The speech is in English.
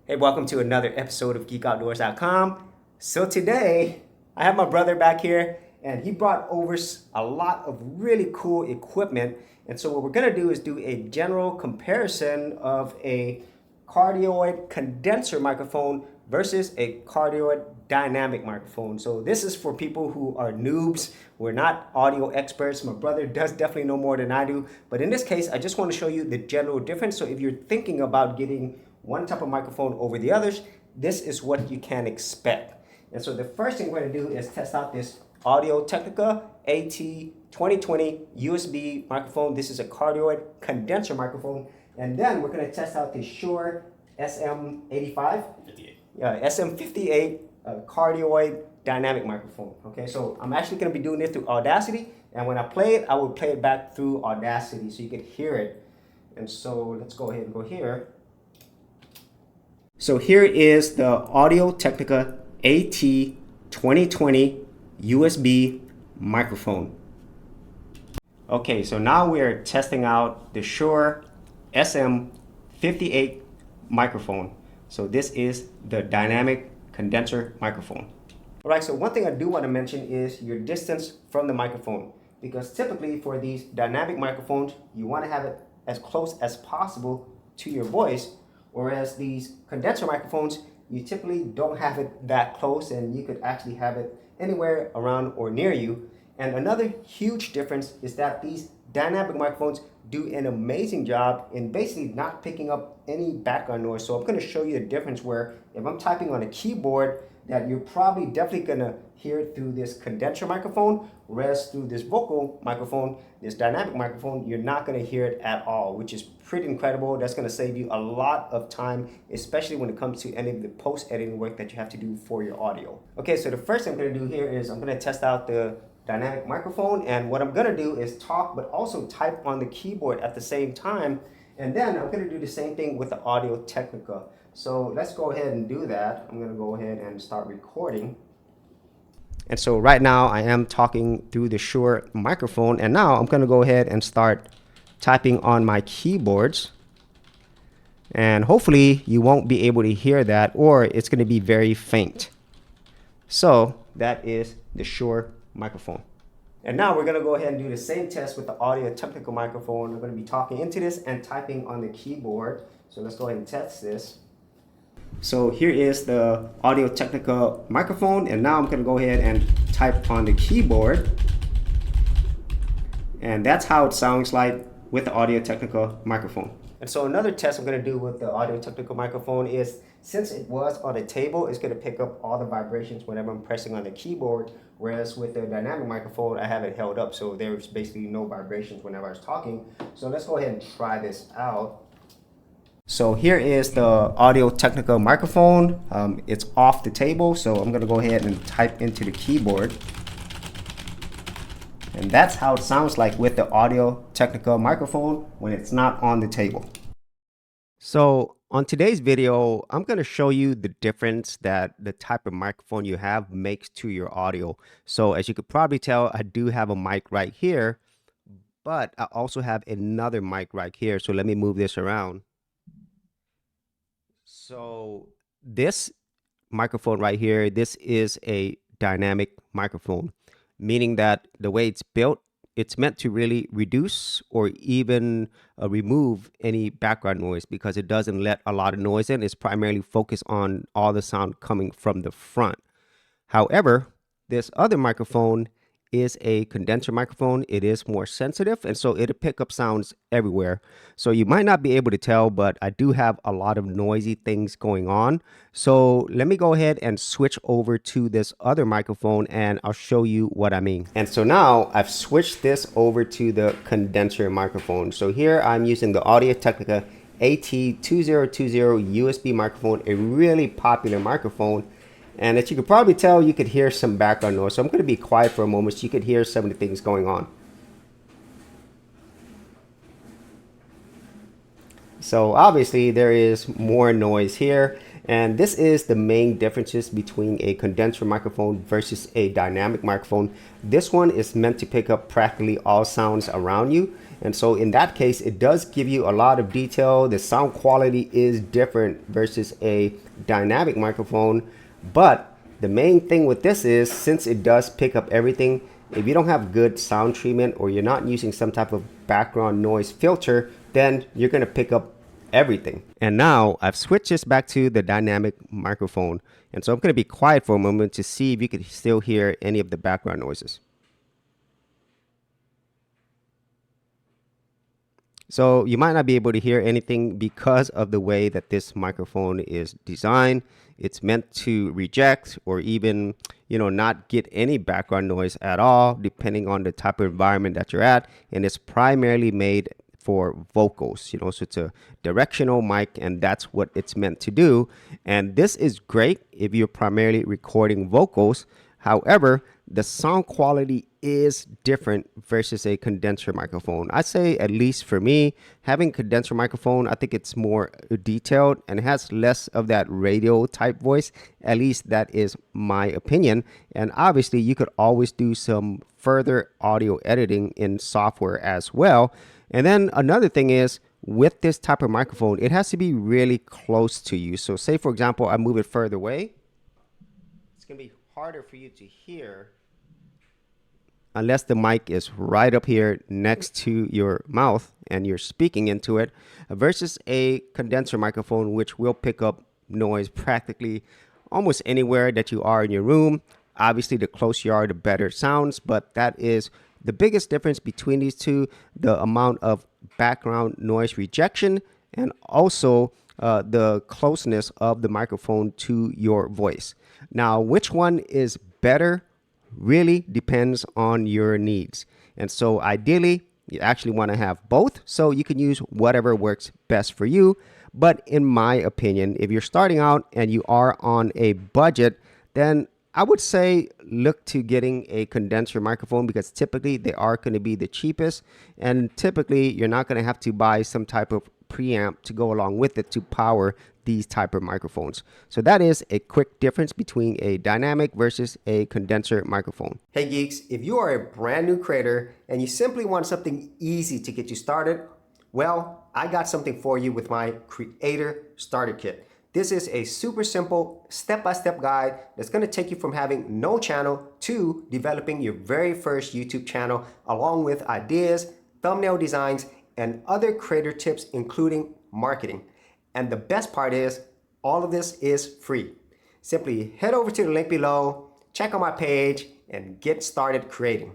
Hey, welcome to another episode of GeekOutdoors.com. So today, I have my brother back here, and he brought over a lot of really cool equipment. And so what we're gonna do is do a general comparison of a cardioid condenser microphone versus a cardioid dynamic microphone. So this is for people who are noobs. We're not audio experts. My brother does definitely know more than I do. But in this case, I just want to show you the general difference. So if you're thinking about getting one type of microphone over the others, this is what you can expect. And so the first thing we're going to do is test out this Audio Technica AT2020 USB microphone. This is a cardioid condenser microphone. And then we're going to test out the Shure SM85. SM58 cardioid dynamic microphone. Okay, so I'm actually going to be doing this through Audacity, and when I play it, I will play it back through Audacity so you can hear it. And so let's go ahead and go here. So here is the Audio Technica AT2020 USB microphone. Okay, so now we're testing out the Shure SM58 microphone. So this is the dynamic condenser microphone. All right, so one thing I do want to mention is your distance from the microphone, because typically for these dynamic microphones, you want to have it as close as possible to your voice, whereas these condenser microphones, you typically don't have it that close, and you could actually have it anywhere around or near you. And another huge difference is that these dynamic microphones do an amazing job in basically not picking up any background noise. So I'm going to show you the difference where if I'm typing on a keyboard, that you're probably definitely going to hear it through this condenser microphone, whereas through this vocal microphone, this dynamic microphone, you're not going to hear it at all, which is pretty incredible. That's going to save you a lot of time, especially when it comes to any of the post-editing work that you have to do for your audio. Okay, so the first thing I'm going to do here is I'm going to test out the dynamic microphone, and what I'm going to do is talk but also type on the keyboard at the same time, and then I'm going to do the same thing with the Audio Technica. So let's go ahead and do that. I'm going to go ahead and start recording. And so right now I am talking through the Shure microphone, and now I'm going to go ahead and start typing on my keyboards, and hopefully you won't be able to hear that, or it's going to be very faint. So that is the Shure microphone. And now we're going to go ahead and do the same test with the Audio Technica microphone. We're going to be talking into this and typing on the keyboard. So let's go ahead and test this. So here is the Audio Technica microphone, and now I'm going to go ahead and type on the keyboard. And that's how it sounds like with the Audio Technica microphone. And so another test I'm going to do with the Audio Technica microphone is, since it was on a table, it's going to pick up all the vibrations whenever I'm pressing on the keyboard, whereas with the dynamic microphone, I have it held up, so there's basically no vibrations whenever I was talking. So let's go ahead and try this out. So here is the Audio Technica microphone. It's off the table, so I'm going to go ahead and type into the keyboard. And that's how it sounds like with the Audio Technica microphone when it's not on the table. So on today's video, I'm going to show you the difference that the type of microphone you have makes to your audio. So as you could probably tell, I do have a mic right here, but I also have another mic right here. So let me move this around. So this microphone right here, this is a dynamic microphone, meaning that the way it's built, it's meant to really reduce or even remove any background noise, because it doesn't let a lot of noise in. It's primarily focused on all the sound coming from the front. However, this other microphone is a condenser microphone. It is more sensitive, and so it'll pick up sounds everywhere. So you might not be able to tell, but I do have a lot of noisy things going on. So let me go ahead and switch over to this other microphone, and I'll show you what I mean. And so now I've switched this over to the condenser microphone. So here I'm using the Audio Technica AT2020 USB microphone, a really popular microphone. And as you could probably tell, you could hear some background noise. So I'm going to be quiet for a moment so you could hear some of the things going on. So obviously there is more noise here. And this is the main differences between a condenser microphone versus a dynamic microphone. This one is meant to pick up practically all sounds around you. And so in that case, it does give you a lot of detail. The sound quality is different versus a dynamic microphone. But the main thing with this is, since it does pick up everything, if you don't have good sound treatment or you're not using some type of background noise filter, then you're going to pick up everything. And now I've switched this back to the dynamic microphone. And so I'm going to be quiet for a moment to see if you can still hear any of the background noises. So you might not be able to hear anything because of the way that this microphone is designed. It's meant to reject or even, not get any background noise at all, depending on the type of environment that you're at. And it's primarily made for vocals, so it's a directional mic, and that's what it's meant to do. And this is great if you're primarily recording vocals. However, the sound quality is different versus a condenser microphone. I'd say, at least for me, having condenser microphone, I think it's more detailed and it has less of that radio type voice. At least that is my opinion. And obviously you could always do some further audio editing in software as well. And then another thing is, with this type of microphone, it has to be really close to you. So say, for example, I move it further away, it's going to be harder for you to hear unless the mic is right up here next to your mouth and you're speaking into it, versus a condenser microphone, which will pick up noise practically almost anywhere that you are in your room. Obviously, the closer you are, the better it sounds, but that is the biggest difference between these two: the amount of background noise rejection and also the closeness of the microphone to your voice. Now, which one is better really depends on your needs. And so ideally, you actually want to have both, so you can use whatever works best for you. But in my opinion, if you're starting out and you are on a budget, then I would say look to getting a condenser microphone, because typically they are going to be the cheapest, and typically you're not going to have to buy some type of preamp to go along with it to power these type of microphones. So that is a quick difference between a dynamic versus a condenser microphone. Hey geeks, if you are a brand new creator and you simply want something easy to get you started, well, I got something for you with my Creator Starter Kit. This is a super simple step-by-step guide that's going to take you from having no channel to developing your very first YouTube channel, along with ideas, thumbnail designs, and other creator tips, including marketing. And the best part is, all of this is free. Simply head over to the link below, check out my page, and get started creating.